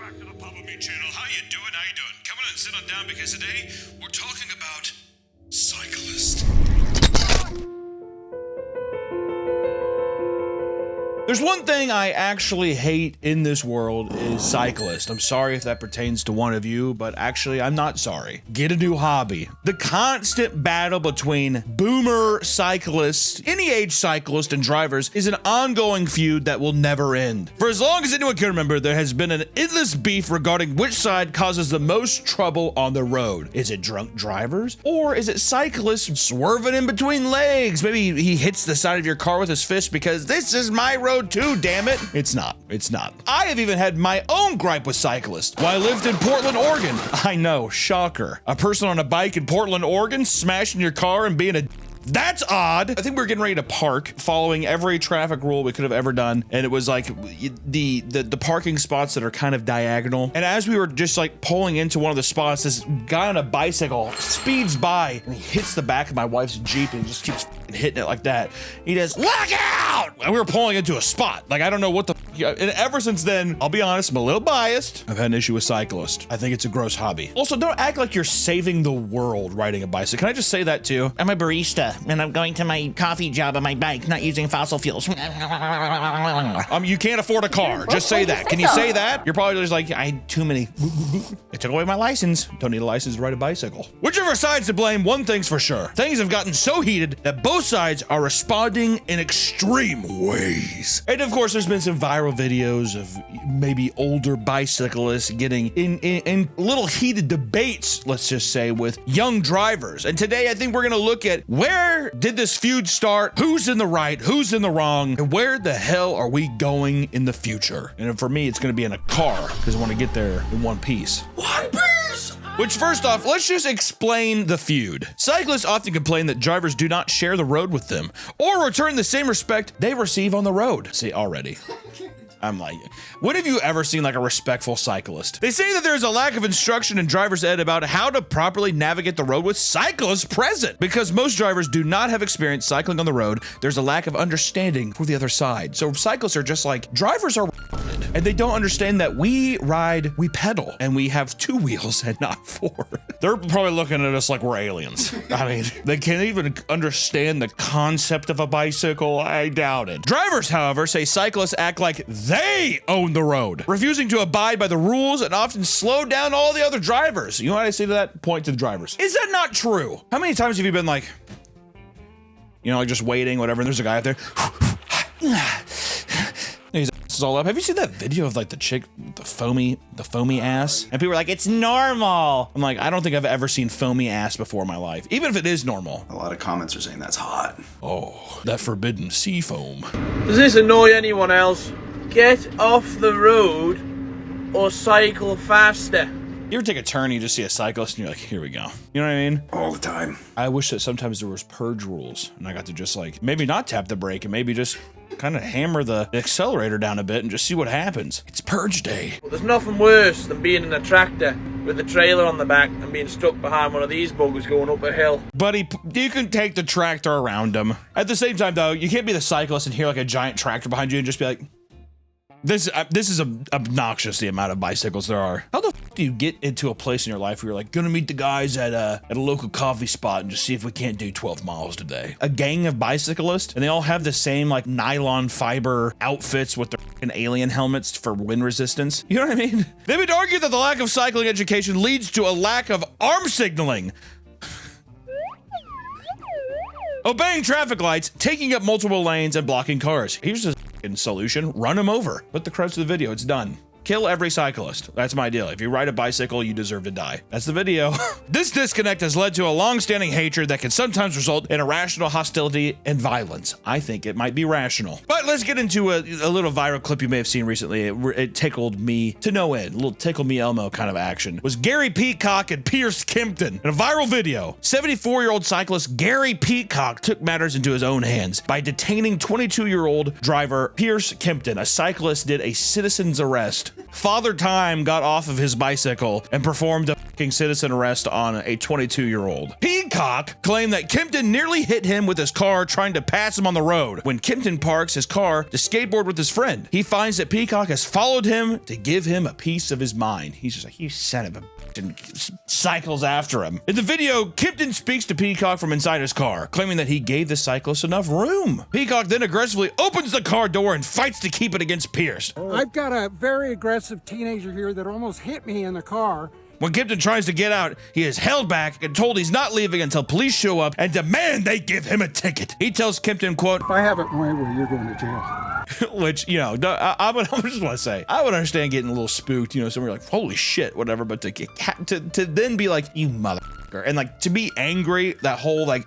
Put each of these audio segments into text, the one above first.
back to the Papa Me channel. How you doing? Come on and sit on down because today we're talking about Cyclist. There's one thing I actually hate in this world is Cyclist. I'm sorry if that pertains to one of you, but actually I'm not sorry. Get a new hobby. The constant battle between boomer cyclists, any age cyclists and drivers is an ongoing feud that will never end. For as long as anyone can remember, there has been an endless beef regarding which side causes the most trouble on the road. Is it drunk drivers or is it cyclists swerving in between legs? Maybe he hits the side of your car with his fist because this is my road too, damn it. It's not. I have even had my own gripe with cyclists. While I lived in Portland, Oregon. I know, shocker. A person on a bike in Portland, Oregon, smashing your car and being a that's odd. I think we were getting ready to park, following every traffic rule we could have ever done. And it was like the parking spots that are kind of diagonal. And as we were just like pulling into one of the spots, this guy on a bicycle speeds by and he hits the back of my wife's Jeep and he just keeps hitting it like that. He does, look out! And we were pulling into a spot. Like, I don't know what the and ever since then, I'll be honest, I'm a little biased. I've had an issue with cyclists. I think it's a gross hobby. Also, don't act like you're saving the world riding a bicycle. Can I just say that too? I'm a barista and I'm going to my coffee job on my bike, not using fossil fuels. You can't afford a car. Just say that. Can you say that? You're probably just like, I had too many. It took away my license. Don't need a license to ride a bicycle. Whichever side's to blame, one thing's for sure. Things have gotten so heated that both sides are responding in extreme ways. And of course, there's been some viral videos of maybe older bicyclists getting in little heated debates, let's just say, with young drivers. And today, I think we're gonna look at where did this feud start, who's in the right, who's in the wrong, and where the hell are we going in the future? And for me, it's gonna be in a car, because I wanna get there in one piece. One piece! Which, first off, let's just explain the feud. Cyclists often complain that drivers do not share the road with them, or return the same respect they receive on the road. See, already. I'm like, when have you ever seen like a respectful cyclist? They say that there's a lack of instruction in driver's ed about how to properly navigate the road with cyclists present. Because most drivers do not have experience cycling on the road, there's a lack of understanding for the other side. So cyclists are just like, drivers are and they don't understand that we ride, we pedal, and we have two wheels and not four. They're probably looking at us like we're aliens. I mean, they can't even understand the concept of a bicycle. I doubt it. Drivers, however, say cyclists act like they own the road, refusing to abide by the rules and often slow down all the other drivers. You know what I say to that? Point to the drivers. Is that not true? How many times have you been like, you know, like just waiting, whatever, and there's a guy out there. It's all up. Have you seen that video of like the chick with the foamy ass? And people are like, it's normal. I'm like, I don't think I've ever seen foamy ass before in my life, even if it is normal. A lot of comments are saying that's hot. Oh, that forbidden sea foam. Does this annoy anyone else? Get off the road or cycle faster. You ever take a turn and you just see a cyclist and you're like, here we go. You know what I mean? All the time. I wish that sometimes there was purge rules and I got to just like, maybe not tap the brake and maybe just kind of hammer the accelerator down a bit and just see what happens. It's purge day. Well, there's nothing worse than being in a tractor with a trailer on the back and being stuck behind one of these buggers going up a hill. Buddy, you can take the tractor around them. At the same time though, you can't be the cyclist and hear like a giant tractor behind you and just be like, this is obnoxious, the amount of bicycles there are. How the f do you get into a place in your life where you're like, gonna meet the guys at a local coffee spot and just see if we can't do 12 miles today? A gang of bicyclists, and they all have the same like nylon fiber outfits with their f***ing alien helmets for wind resistance. You know what I mean? They would argue that the lack of cycling education leads to a lack of arm signaling. Obeying traffic lights, taking up multiple lanes, and blocking cars. Here's a solution. Run them over. Put the credits to the video. It's done. Kill every cyclist. That's my deal. If you ride a bicycle, you deserve to die. That's the video. This disconnect has led to a long-standing hatred that can sometimes result in irrational hostility and violence. I think it might be rational. But let's get into a little viral clip you may have seen recently. It tickled me to no end. A little tickle me Elmo kind of action. It was Gary Peacock and Pierce Kimpton in a viral video. 74-year-old cyclist Gary Peacock took matters into his own hands by detaining 22-year-old driver Pierce Kimpton. A cyclist did a citizen's arrest. Father Time got off of his bicycle and performed a fucking citizen arrest on a 22-year-old. Peacock claimed that Kempton nearly hit him with his car trying to pass him on the road. When Kempton parks his car to skateboard with his friend, he finds that Peacock has followed him to give him a piece of his mind. He's just like, you son of a bitch, and cycles after him. In the video, Kempton speaks to Peacock from inside his car, claiming that he gave the cyclist enough room. Peacock then aggressively opens the car door and fights to keep it against Pierce. I've got a very aggressive teenager here that almost hit me in the car. When Kempton tries to get out, he is held back and told he's not leaving until police show up and demand they give him a ticket. He tells Kempton, quote, If I have it my way, you're going to jail. which, you know, I just want to say, I would understand getting a little spooked, you know, somewhere like, holy shit, whatever, but to then be like, you motherfucker, and like to be angry, that whole like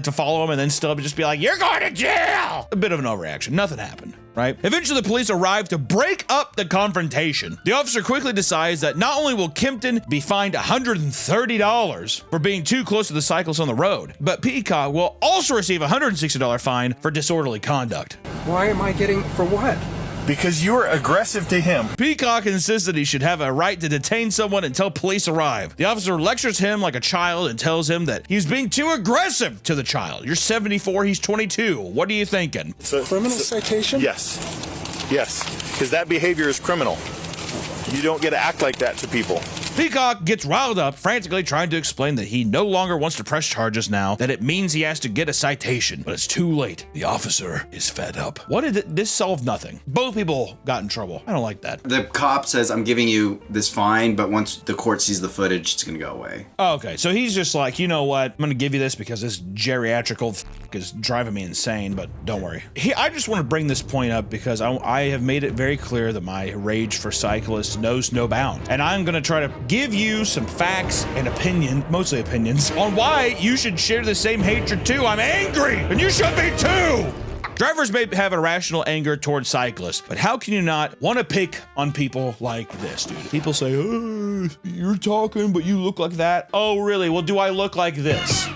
to follow him and then still just be like, you're going to jail. A bit of an overreaction. Nothing happened. Right? Eventually, the police arrive to break up the confrontation. The officer quickly decides that not only will Kempton be fined $130 for being too close to the cyclist on the road, but Peacock will also receive a $160 fine for disorderly conduct. Why am I getting, for what? Because you were aggressive to him. Peacock insists that he should have a right to detain someone until police arrive. The officer lectures him like a child and tells him that he's being too aggressive to the child. You're 74, he's 22. What are you thinking? Criminal citation? Yes. Yes. Because that behavior is criminal. You don't get to act like that to people. Peacock gets riled up, frantically trying to explain that he no longer wants to press charges now, that it means he has to get a citation. But it's too late. The officer is fed up. What did this solve? Nothing. Both people got in trouble. I don't like that. The cop says, I'm giving you this fine, but once the court sees the footage, it's gonna go away. Oh, okay, so he's just like, you know what? I'm gonna give you this because this geriatric old is driving me insane, but don't worry. I just want to bring this point up because I have made it very clear that my rage for cyclists knows no bound. And I'm gonna try to give you some facts and mostly opinions, on why you should share the same hatred too. I'm angry, and you should be too! Drivers may have irrational anger towards cyclists, but how can you not want to pick on people like this, dude? People say, oh, you're talking, but you look like that. Oh, really? Well, do I look like this?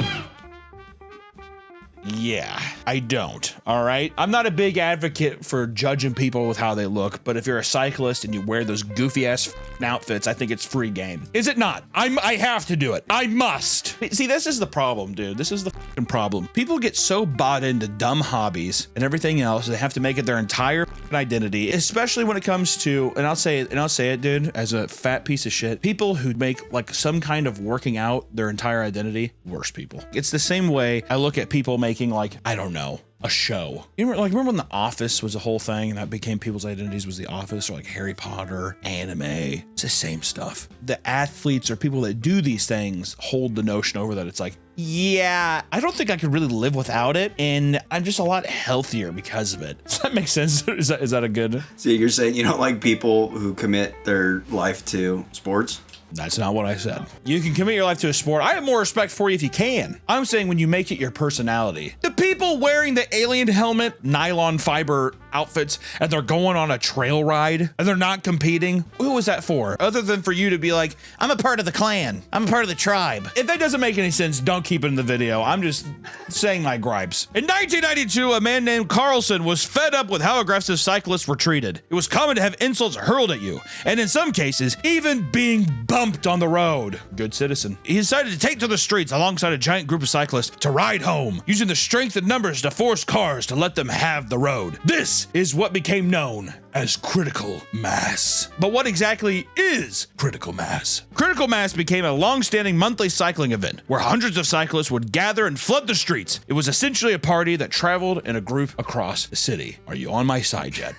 Yeah, I don't, all right? I'm not a big advocate for judging people with how they look, but if you're a cyclist and you wear those goofy-ass outfits, I think it's free game. Is it not? I have to do it. I must. See, this is the problem, dude. This is the fucking problem. People get so bought into dumb hobbies and everything else, they have to make it their entire identity, especially when it comes to, and I'll say it, dude, as a fat piece of shit, people who make like some kind of working out their entire identity, worst people. It's the same way I look at people making like, I don't know, a show. Remember when The Office was a whole thing and that became people's identities was The Office, or like Harry Potter, anime? It's the same stuff. The athletes or people that do these things hold the notion over that it's like, yeah, I don't think I could really live without it, and I'm just a lot healthier because of it. Does that make sense? Is that a good? So you're saying you don't like people who commit their life to sports? That's not what I said. You can commit your life to a sport. I have more respect for you if you can. I'm saying when you make it your personality. The people wearing the alien helmet, nylon fiber outfits, and they're going on a trail ride, and they're not competing. Who was that for? Other than for you to be like, I'm a part of the clan. I'm a part of the tribe. If that doesn't make any sense, don't keep it in the video. I'm just saying my gripes. In 1992, a man named Carlson was fed up with how aggressive cyclists were treated. It was common to have insults hurled at you, and in some cases, even being bumped on the road. Good citizen. He decided to take to the streets alongside a giant group of cyclists to ride home, using the strength in numbers to force cars to let them have the road. This is what became known as critical mass. But what exactly is critical mass? Critical mass became a long-standing monthly cycling event where hundreds of cyclists would gather and flood the streets. It was essentially a party that traveled in a group across the city. Are you on my side yet?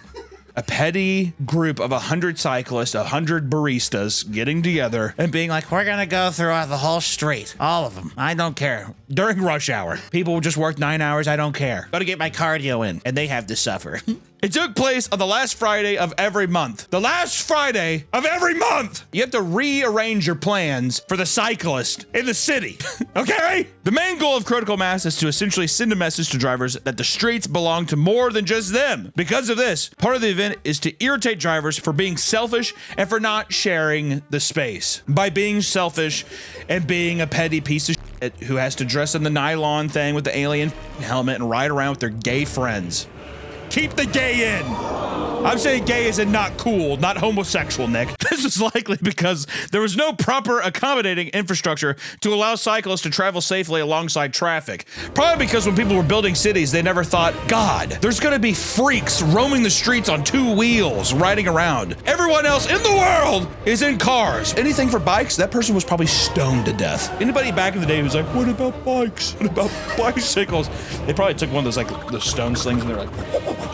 A petty group of 100 cyclists, 100 baristas getting together and being like, we're gonna go throughout the whole street. All of them. I don't care. During rush hour. People just work 9 hours. I don't care. Gotta get my cardio in. And they have to suffer. It took place on the last Friday of every month. The last Friday of every month! You have to rearrange your plans for the cyclist in the city, okay? The main goal of critical mass is to essentially send a message to drivers that the streets belong to more than just them. Because of this, part of the event is to irritate drivers for being selfish and for not sharing the space. By being selfish and being a petty piece of shit who has to dress in the nylon thing with the alien helmet and ride around with their gay friends. Keep the gay in. I'm saying gay is not cool, not homosexual, Nick. This is likely because there was no proper accommodating infrastructure to allow cyclists to travel safely alongside traffic. Probably because when people were building cities, they never thought, God, there's gonna be freaks roaming the streets on 2 wheels, riding around. Everyone else in the world is in cars. Anything for bikes, that person was probably stoned to death. Anybody back in the day who was like, what about bikes? What about bicycles? They probably took one of those, like, the stone slings and they're like,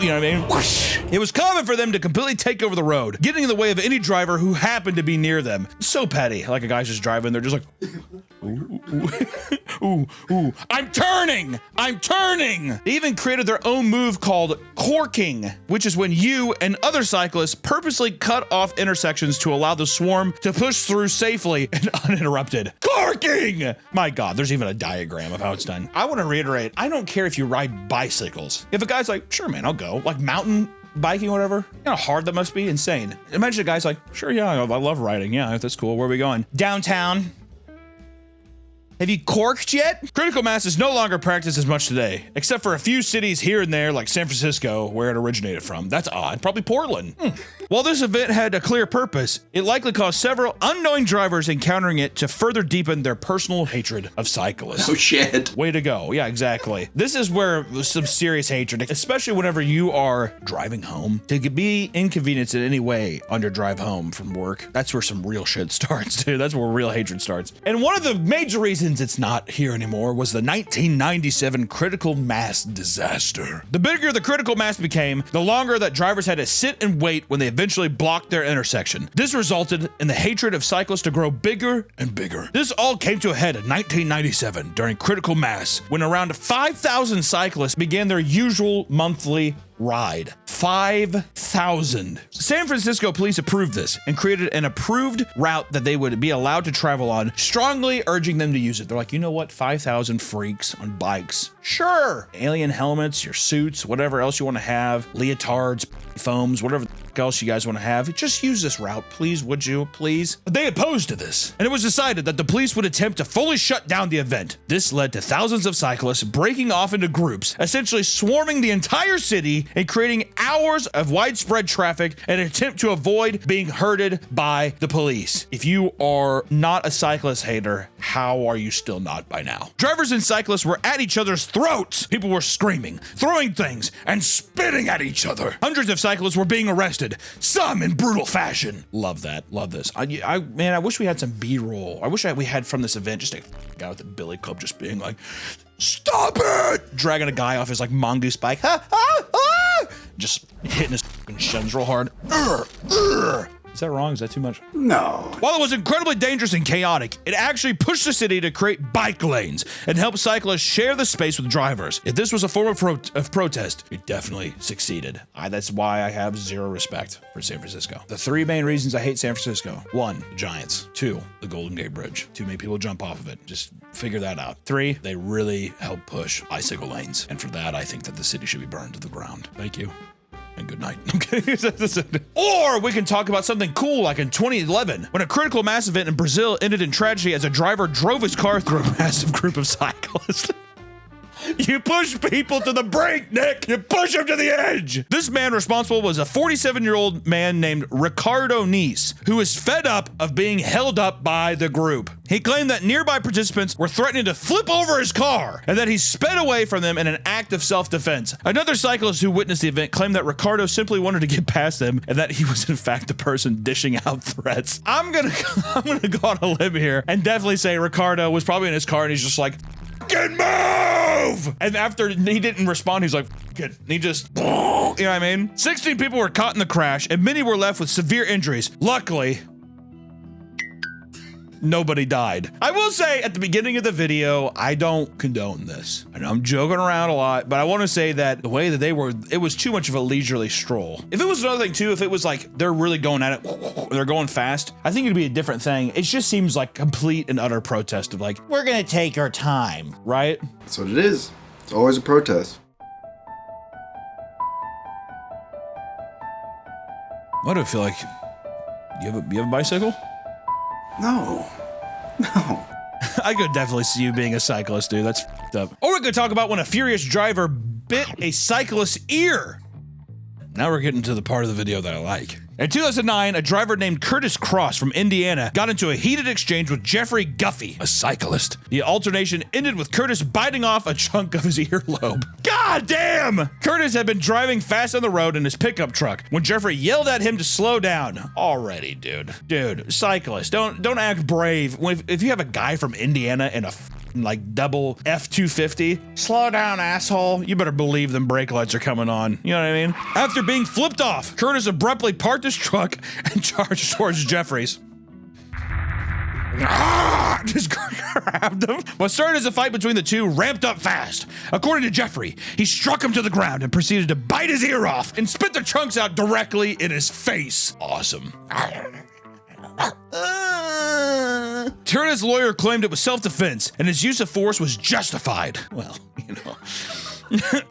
you know what I mean? Whoosh. It was common for them to completely take over the road, getting in the way of any driver who happened to be near them. So petty. Like a guy's just driving, they're just like, ooh, ooh, ooh, I'm turning! I'm turning! They even created their own move called corking, which is when you and other cyclists purposely cut off intersections to allow the swarm to push through safely and uninterrupted. Corking! My God, there's even a diagram of how it's done. I want to reiterate, I don't care if you ride bicycles. If a guy's like, sure, man, I'll go. Like mountain biking or whatever, you know how hard that must be? Insane. Imagine a guy's like, sure, yeah, I love riding. Yeah, that's cool. Where are we going? Downtown. Have you corked yet? Critical mass is no longer practiced as much today, except for a few cities here and there like San Francisco, where it originated from. That's odd. Probably Portland. While this event had a clear purpose, it likely caused several unknowing drivers encountering it to further deepen their personal hatred of cyclists. Oh shit. Way to go. Yeah, exactly. This is where some serious hatred, especially whenever you are driving home, to be inconvenienced in any way on your drive home from work. That's where some real shit starts, dude. That's where real hatred starts. And one of the major reasons it's not here anymore was the 1997 critical mass disaster. The bigger the critical mass became, the longer that drivers had to sit and wait when they eventually blocked their intersection. This resulted in the hatred of cyclists to grow bigger and bigger. This all came to a head in 1997 during critical mass, when around 5,000 cyclists began their usual monthly ride. 5,000. San Francisco police approved this and created an approved route that they would be allowed to travel on, strongly urging them to use it. They're like, you know what? 5,000 freaks on bikes. Sure. Alien helmets, your suits, whatever else you want to have, leotards, foams, whatever else you guys want to have. Just use this route, please, would you, please? But they opposed to this, and it was decided that the police would attempt to fully shut down the event. This led to thousands of cyclists breaking off into groups, essentially swarming the entire city and creating hours of widespread traffic in an attempt to avoid being herded by the police. If you are not a cyclist hater, how are you still not by now? Drivers and cyclists were at each other's throats. People were screaming, throwing things, and spitting at each other. Hundreds of cyclists were being arrested, some in brutal fashion. Love that. Love this. Man, I wish we had some B-roll. I wish we had from this event just a guy with a billy club just being like, stop it! Dragging a guy off his like mongoose bike. Just hitting his shins real hard. Is that wrong? Is that too much? No. While it was incredibly dangerous and chaotic, it actually pushed the city to create bike lanes and help cyclists share the space with drivers. If this was a form of protest, it definitely succeeded. That's why I have zero respect for San Francisco. The 3 main reasons I hate San Francisco: 1, the Giants; 2, the Golden Gate Bridge. Too many people jump off of it. Just figure that out. 3, they really help push bicycle lanes. And for that, I think that the city should be burned to the ground. Thank you. And good night. Okay. Or we can talk about something cool like in 2011, when a critical mass event in Brazil ended in tragedy as a driver drove his car through a massive group of cyclists. You push people to the brink, Nick. You push them to the edge. This man responsible was a 47-year-old man named Ricardo Nice, who was fed up of being held up by the group. He claimed that nearby participants were threatening to flip over his car and that he sped away from them in an act of self-defense. Another cyclist who witnessed the event claimed that Ricardo simply wanted to get past them and that he was in fact the person dishing out threats. I'm gonna go on a limb here and definitely say Ricardo was probably in his car and he's just like, fucking move! And after he didn't respond, he's like, it. He just, you know what I mean? 16 people were caught in the crash and many were left with severe injuries. Luckily, nobody died. I will say at the beginning of the video, I don't condone this. I know I'm joking around a lot, but I want to say that the way that they were, it was too much of a leisurely stroll. If it was another thing too, if it was like they're really going at it, they're going fast, I think it'd be a different thing. It just seems like complete and utter protest of like, we're gonna take our time, right? That's what it is. It's always a protest. Why do I feel like you have a bicycle? No. I could definitely see you being a cyclist, dude. That's f***ed up. Or we could talk about when a furious driver bit a cyclist's ear. Now we're getting to the part of the video that I like. In 2009, a driver named Curtis Cross from Indiana got into a heated exchange with Jeffrey Guffey, a cyclist. The alternation ended with Curtis biting off a chunk of his earlobe. God damn! Curtis had been driving fast on the road in his pickup truck when Jeffrey yelled at him to slow down. Already, dude. Dude, cyclist, don't act brave. If you have a guy from Indiana in a like double F-250, slow down, asshole. You better believe them brake lights are coming on. You know what I mean? After being flipped off, Curtis abruptly parked his truck and charged towards Jeffries. Just grabbed him. What started as a fight between the two ramped up fast. According to Jeffrey, he struck him to the ground and proceeded to bite his ear off and spit the chunks out directly in his face. Awesome. Curtis' lawyer claimed it was self-defense and his use of force was justified. Well, you know.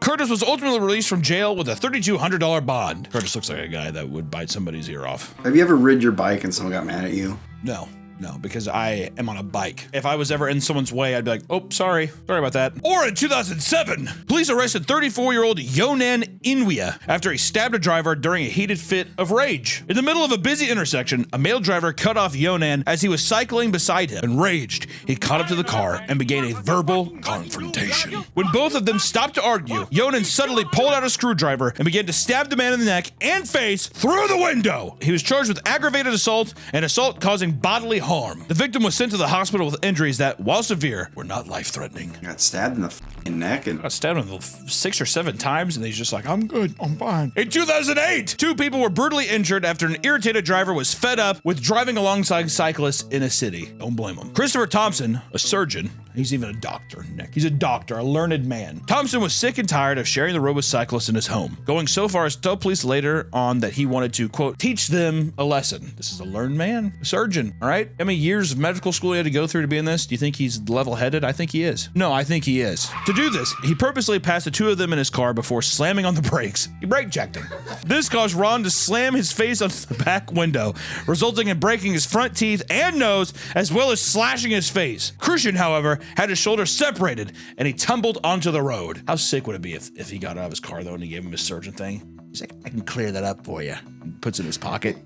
Curtis was ultimately released from jail with a $3,200 bond. Curtis looks like a guy that would bite somebody's ear off. Have you ever rid your bike and someone got mad at you? No, because I am on a bike. If I was ever in someone's way, I'd be like, oh, sorry about that. Or in 2007, police arrested 34-year-old Yonan Inouye after he stabbed a driver during a heated fit of rage. In the middle of a busy intersection, a male driver cut off Yonan as he was cycling beside him. Enraged, he caught up to the car and began a verbal confrontation. When both of them stopped to argue, Yonan suddenly pulled out a screwdriver and began to stab the man in the neck and face through the window. He was charged with aggravated assault and assault causing bodily harm. The victim was sent to the hospital with injuries that, while severe, were not life-threatening. Got stabbed in the f***ing neck and Got stabbed him 6 or 7 times, and he's just like, I'm good, I'm fine. In 2008, 2 people were brutally injured after an irritated driver was fed up with driving alongside cyclists in a city. Don't blame him. Christopher Thompson, a surgeon, he's even a doctor, Nick. He's a doctor, a learned man. Thompson was sick and tired of sharing the road with cyclists in his home, going so far as to tell police later on that he wanted to, quote, teach them a lesson. This is a learned man, a surgeon, all right? How many years of medical school he had to go through to be in this? Do you think he's level-headed? I think he is. No, I think he is. To do this, he purposely passed the 2 of them in his car before slamming on the brakes. He brake checked him. This caused Ron to slam his face onto the back window, resulting in breaking his front teeth and nose, as well as slashing his face. Christian, however, had his shoulders separated, and he tumbled onto the road. How sick would it be if he got out of his car, though, and he gave him his surgeon thing? He's like, I can clear that up for you. He puts it in his pocket.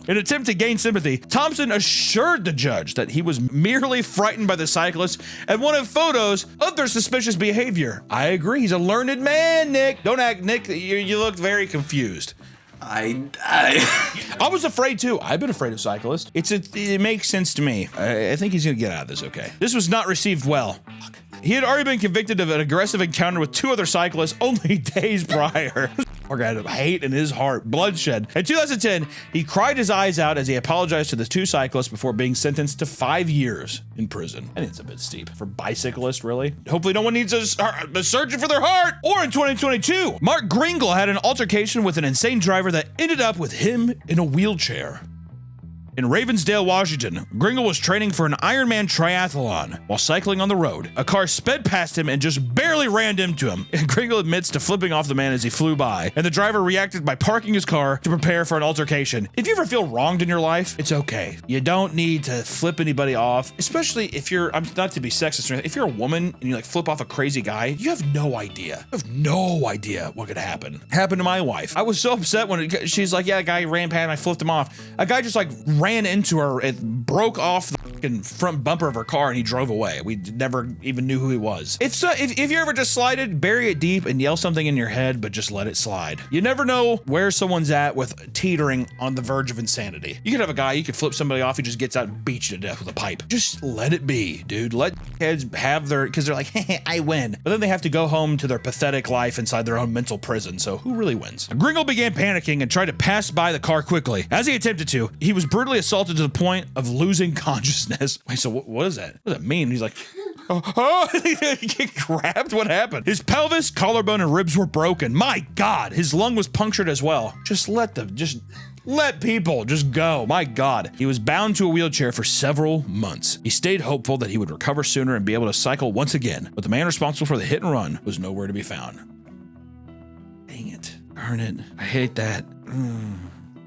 In an attempt to gain sympathy, Thompson assured the judge that he was merely frightened by the cyclist and wanted photos of their suspicious behavior. I agree. He's a learned man, Nick. Don't act, Nick. You look very confused. I was afraid too. I've been afraid of cyclists. It makes sense to me. I think he's gonna get out of this okay. This was not received well. He had already been convicted of an aggressive encounter with 2 other cyclists only days prior. Poor guy had hate in his heart, bloodshed. In 2010, he cried his eyes out as he apologized to the 2 cyclists before being sentenced to 5 years in prison. I think it's a bit steep for bicyclists, really. Hopefully no one needs a surgeon for their heart. Or in 2022, Mark Gringle had an altercation with an insane driver that ended up with him in a wheelchair. In Ravensdale, Washington, Gringle was training for an Ironman triathlon. While cycling on the road, a car sped past him and just barely ran into him. And Gringle admits to flipping off the man as he flew by, and the driver reacted by parking his car to prepare for an altercation. If you ever feel wronged in your life, it's okay. You don't need to flip anybody off, especially if you're, I'm not to be sexist or anything, if you're a woman and you like flip off a crazy guy, you have no idea. You have no idea what could happen. Happened to my wife. I was so upset when she's like, yeah, a guy ran past and I flipped him off. A guy just like ran into her, it broke off the fucking front bumper of her car and he drove away. We never even knew who he was. If you ever just slided, bury it deep and yell something in your head, but just let it slide. You never know where someone's at with teetering on the verge of insanity. You could have a guy, you could flip somebody off, he just gets out and beats you to death with a pipe. Just let it be, dude. Let kids have their, because they're like, hey, I win. But then they have to go home to their pathetic life inside their own mental prison. So who really wins? Gringle began panicking and tried to pass by the car quickly. As he attempted to, he was brutally assaulted to the point of losing consciousness. Wait, so what is that? What does that mean? He's like, oh, he get grabbed? What happened? His pelvis, collarbone, and ribs were broken. My God, his lung was punctured as well. Just let people just go. My God. He was bound to a wheelchair for several months. He stayed hopeful that he would recover sooner and be able to cycle once again, but the man responsible for the hit and run was nowhere to be found. Dang it. Darn it. I hate that.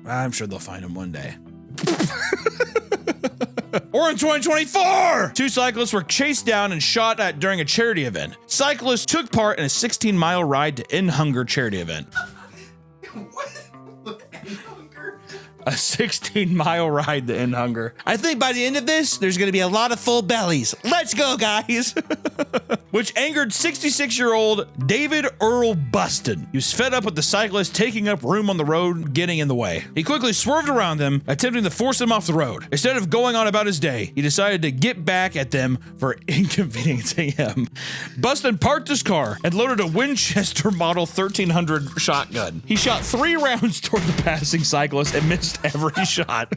I'm sure they'll find him one day. Or in 2024, 2 cyclists were chased down and shot at during a charity event. Cyclists took part in a 16-mile ride to end hunger charity event. What? a 16-mile ride to end hunger. I think by the end of this, there's going to be a lot of full bellies. Let's go, guys. Which angered 66-year-old David Earl Buston. He was fed up with the cyclist taking up room on the road, getting in the way. He quickly swerved around them, attempting to force them off the road. Instead of going on about his day, he decided to get back at them for inconveniencing him. Buston parked his car and loaded a Winchester Model 1300 shotgun. He shot 3 rounds toward the passing cyclist and missed every shot.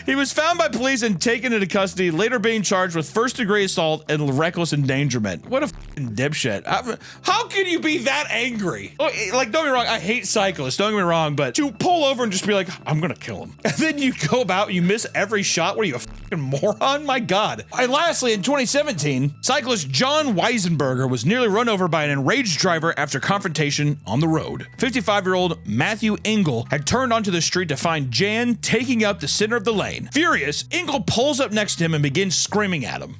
He was found by police and taken into custody, later being charged with first-degree assault and reckless endangerment. What a f***ing dipshit. How can you be that angry? Like, don't get me wrong, I hate cyclists, don't get me wrong, but to pull over and just be like, I'm gonna kill him. And then you go about, you miss every shot, what are you, a f***ing moron? My God. And lastly, in 2017, cyclist John Weisenberger was nearly run over by an enraged driver after confrontation on the road. 55-year-old Matthew Engel had turned onto the street to find Jan taking up the center of the lane. Furious, Engel pulls up next to him and begins screaming at him.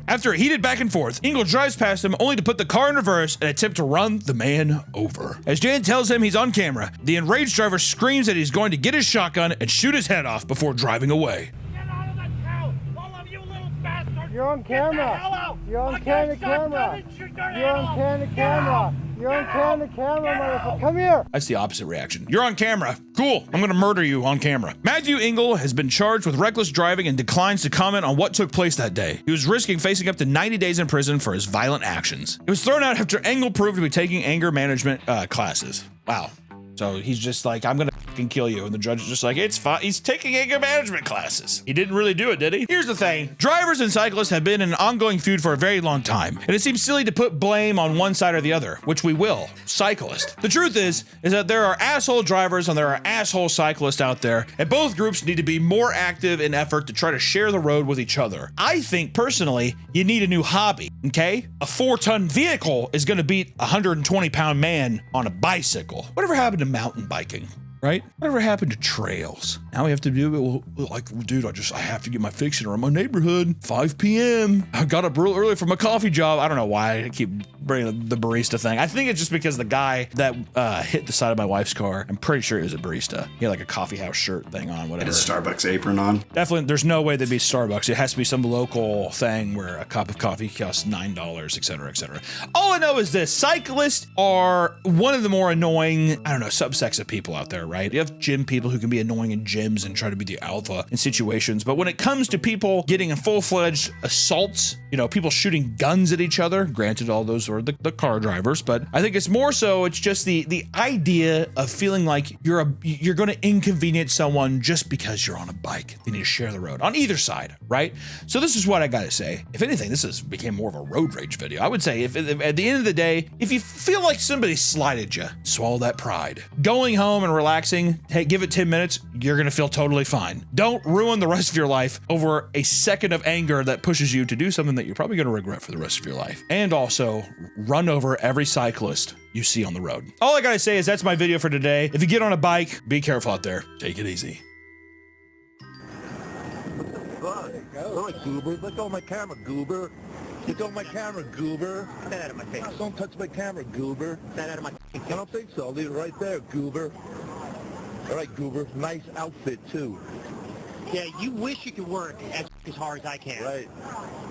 After a heated back and forth, Engel drives past him only to put the car in reverse and attempt to run the man over. As Jan tells him he's on camera, the enraged driver screams that he's going to get his shotgun and shoot his head off before driving away. Get out of the town! All of you little bastards! You're on camera. Get the hell out! You're on camera. You're on camera. You're on camera, motherfucker. Come here. That's the opposite reaction. You're on camera. Cool. I'm gonna murder you on camera. Matthew Engel has been charged with reckless driving and declines to comment on what took place that day. He was risking facing up to 90 days in prison for his violent actions. He was thrown out after Engel proved to be taking anger management classes. Wow. So he's just like, I'm gonna fucking kill you. And the judge is just like, it's fine. He's taking anger management classes. He didn't really do it, did he? Here's the thing. Drivers and cyclists have been in an ongoing feud for a very long time. And it seems silly to put blame on one side or the other, which we will. Cyclist. The truth is that there are asshole drivers and there are asshole cyclists out there. And both groups need to be more active in effort to try to share the road with each other. I think personally, you need a new hobby, okay? A 4-ton vehicle is gonna beat a 120-pound man on a bicycle. Whatever happened to mountain biking, right? Whatever happened to trails? Now we have to do it like, dude, I have to get my fix around my neighborhood. 5 p.m. I got up real early from a coffee job. I don't know why I keep bringing the barista thing. I think it's just because the guy that hit the side of my wife's car, I'm pretty sure he was a barista. He had like a coffee house shirt thing on, whatever. Had his Starbucks apron on. Definitely, there's no way they'd be Starbucks. It has to be some local thing where a cup of coffee costs $9, etc., etc. All I know is this: cyclists are one of the more annoying, I don't know, subsects of people out there, right? You have gym people who can be annoying in gyms and try to be the alpha in situations, but when it comes to people getting in full-fledged assaults, you know, people shooting guns at each other, granted all those are the car drivers, but I think it's more so it's just the idea of feeling like you're going to inconvenience someone just because you're on a bike. They need to share the road on either side, right? So this is what I gotta say. If anything, this has became more of a road rage video. I would say if at the end of the day, if you feel like somebody slighted you, swallow that pride. Going home and relaxing, hey, give it 10 minutes, you're gonna feel totally fine. Don't ruin the rest of your life over a second of anger that pushes you to do something that you're probably gonna regret for the rest of your life. And also, run over every cyclist you see on the road. All I gotta say is that's my video for today. If you get on a bike, be careful out there. Take it easy. All right, goober. Let go of my camera, goober. Let go of my camera, goober. Get out of my face. Don't touch my camera, goober. Get out of my face. I don't think so. I'll leave it right there, goober. All right, goober. Nice outfit, too. Yeah, you wish you could work as hard as I can. Right.